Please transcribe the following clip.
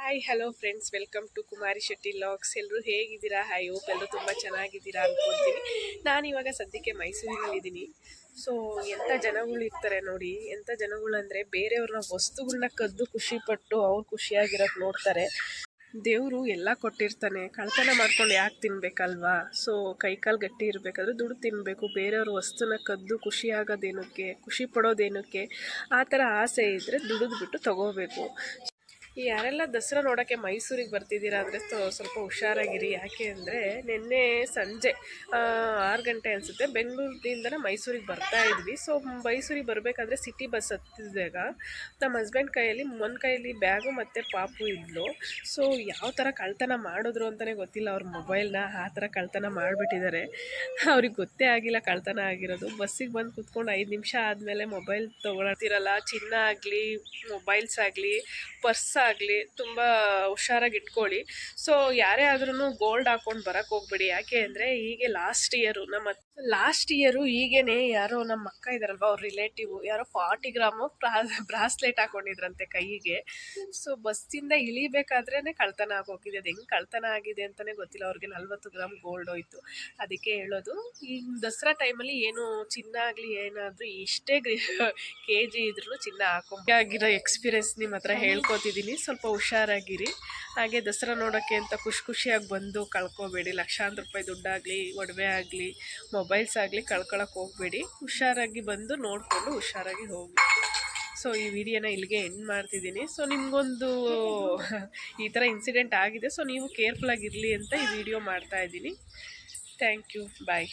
Hi hello friends, welcome to Kumari Shetty logs. ಎಲ್ಲರೂ ಹೇಗಿದ್ದೀರಾ? I hope ಎಲ್ಲರೂ ತುಂಬ ಚೆನ್ನಾಗಿದ್ದೀರಾ ಅಂದ್ಕೊಳ್ತೀನಿ. ನಾನಿವಾಗ ಸದ್ಯಕ್ಕೆ ಮೈಸೂರಿನಲ್ಲಿದ್ದೀನಿ. ಸೊ ಎಂಥ ಜನಗಳು ಇರ್ತಾರೆ ನೋಡಿ, ಎಂಥ ಜನಗಳು ಅಂದರೆ ಬೇರೆಯವ್ರನ್ನ ವಸ್ತುಗಳನ್ನ ಕದ್ದು ಖುಷಿಪಟ್ಟು ಅವ್ರು ಖುಷಿಯಾಗಿರೋಕ್ಕೆ ನೋಡ್ತಾರೆ. ದೇವರು ಎಲ್ಲ ಕೊಟ್ಟಿರ್ತಾನೆ, ಕಳ್ತನ ಮಾಡ್ಕೊಂಡು ಯಾಕೆ ತಿನ್ಬೇಕಲ್ವಾ? ಸೊ ಕೈಕಾಲು ಗಟ್ಟಿ ಇರಬೇಕಾದ್ರೆ ದುಡ್ಡು ತಿನ್ನಬೇಕು. ಬೇರೆಯವ್ರ ವಸ್ತುನ ಕದ್ದು ಖುಷಿ ಆಗೋದೇನಕ್ಕೆ, ಖುಷಿ ಪಡೋದೇನಕ್ಕೆ? ಆ ಥರ ಆಸೆ ಇದ್ದರೆ ದುಡಿದ್ಬಿಟ್ಟು ತಗೋಬೇಕು. ಯಾರೆಲ್ಲ ದಸರಾ ನೋಡೋಕ್ಕೆ ಮೈಸೂರಿಗೆ ಬರ್ತಿದ್ದೀರಾ ಅಂದರೆ ಸ್ವಲ್ಪ ಹುಷಾರಾಗಿರಿ. ಯಾಕೆ ಅಂದರೆ ನಿನ್ನೆ ಸಂಜೆ 6 ಗಂಟೆ ಅನಿಸುತ್ತೆ ಬೆಂಗಳೂರಿನಿಂದನೇ ಮೈಸೂರಿಗೆ ಬರ್ತಾ ಇದ್ವಿ. ಸೊ ಮೈಸೂರಿಗೆ ಬರಬೇಕಾದ್ರೆ ಸಿಟಿ ಬಸ್ ಹತ್ತಿದಾಗ ನಮ್ಮ ಹಸ್ಬೆಂಡ್ ಕೈಯಲ್ಲಿ ಒಂದು ಕೈಯಲ್ಲಿ ಬ್ಯಾಗು ಮತ್ತು ಪಾಪು ಇದ್ಲು. ಸೊ ಯಾವ ಥರ ಕಳ್ತನ ಮಾಡಿದ್ರು ಅಂತಲೇ ಗೊತ್ತಿಲ್ಲ. ಅವ್ರ ಮೊಬೈಲ್ನ ಆ ಥರ ಕಳ್ತನ ಮಾಡಿಬಿಟ್ಟಿದ್ದಾರೆ. ಅವ್ರಿಗೆ ಗೊತ್ತೇ ಆಗಿಲ್ಲ ಕಳ್ತನ ಆಗಿರೋದು. ಬಸ್ಸಿಗೆ ಬಂದು ಕೂತ್ಕೊಂಡು 5 ನಿಮಿಷ ಆದಮೇಲೆ ಮೊಬೈಲ್ ತೊಗೊಳತ್ತಿರಲ್ಲ. ಚಿನ್ನ ಆಗಲಿ, ಮೊಬೈಲ್ಸ್ ಆಗಲಿ, ಪರ್ಸ್ ಆಗಲಿ ತುಂಬ ಹುಷಾರಾಗಿ ಇಟ್ಕೊಳ್ಳಿ. ಸೊ ಯಾರೇ ಆದ್ರೂ ಗೋಲ್ಡ್ ಹಾಕ್ಕೊಂಡು ಬರೋಕ್ಕೆ ಹೋಗ್ಬೇಡಿ. ಯಾಕೆ ಅಂದರೆ ಹೀಗೆ ಲಾಸ್ಟ್ ಇಯರು ಹೀಗೇ ಯಾರೋ ನಮ್ಮ ಅಕ್ಕ ಇದ್ದಾರಲ್ವ, ಅವ್ರ ರಿಲೇಟಿವ್ ಯಾರೋ 40 ಗ್ರಾಮು ಬ್ರಾಸ್ಲೆಟ್ ಹಾಕೊಂಡಿದ್ರಂತೆ ಕೈಗೆ. ಸೊ ಬಸ್ಸಿಂದ ಇಳಿಬೇಕಾದ್ರೇ ಕಳ್ತನ ಆಗೋಗಿದೆ. ಅದು ಹೆಂಗೆ ಕಳ್ತನ ಆಗಿದೆ ಅಂತಲೇ ಗೊತ್ತಿಲ್ಲ. ಅವ್ರಿಗೆ 40 ಗ್ರಾಮ್ ಗೋಲ್ಡ್ ಹೋಯ್ತು. ಅದಕ್ಕೆ ಹೇಳೋದು, ಈ ದಸರಾ ಟೈಮಲ್ಲಿ ಏನು ಚಿನ್ನ ಆಗಲಿ ಏನಾದರೂ ಎಷ್ಟೇ KG ಇದ್ರೂ ಚಿನ್ನ ಹಾಕೊಂಡಿರೋ ಎಕ್ಸ್ಪೀರಿಯೆನ್ಸ್ ನಿಮ್ಮ ಹತ್ರ ಹೇಳ್ಕೊತಿದ್ದೀನಿ. ಸ್ವಲ್ಪ ಹುಷಾರಾಗಿರಿ. ಹಾಗೆ ದಸರಾ ನೋಡೋಕ್ಕೆ ಅಂತ ಖುಷಿಯಾಗಿ ಬಂದು ಕಳ್ಕೊಬೇಡಿ. ಲಕ್ಷಾಂತರ ರೂಪಾಯಿ ದುಡ್ಡಾಗಲಿ, ಒಡವೆ ಆಗಲಿ, ಮೊಬೈಲ್ಸ್ ಆಗಲಿ ಕಳ್ಕೊಳಕ್ಕೆ ಹೋಗಬೇಡಿ. ಹುಷಾರಾಗಿ ಬಂದು ನೋಡಿಕೊಂಡು ಹುಷಾರಾಗಿ ಹೋಗಿ. ಸೊ ಈ ವಿಡಿಯೋನ ಇಲ್ಲಿಗೆ ಎಂಡ್ ಮಾಡ್ತಿದ್ದೀನಿ. ಸೊ ನಿಮಗೊಂದು ಈ ಥರ ಇನ್ಸಿಡೆಂಟ್ ಆಗಿದೆ. ಸೊ ನೀವು ಕೇರ್ಫುಲ್ಲಾಗಿರಲಿ ಅಂತ ಈ ವಿಡಿಯೋ ಮಾಡ್ತಾಯಿದ್ದೀನಿ. Thank you, bye.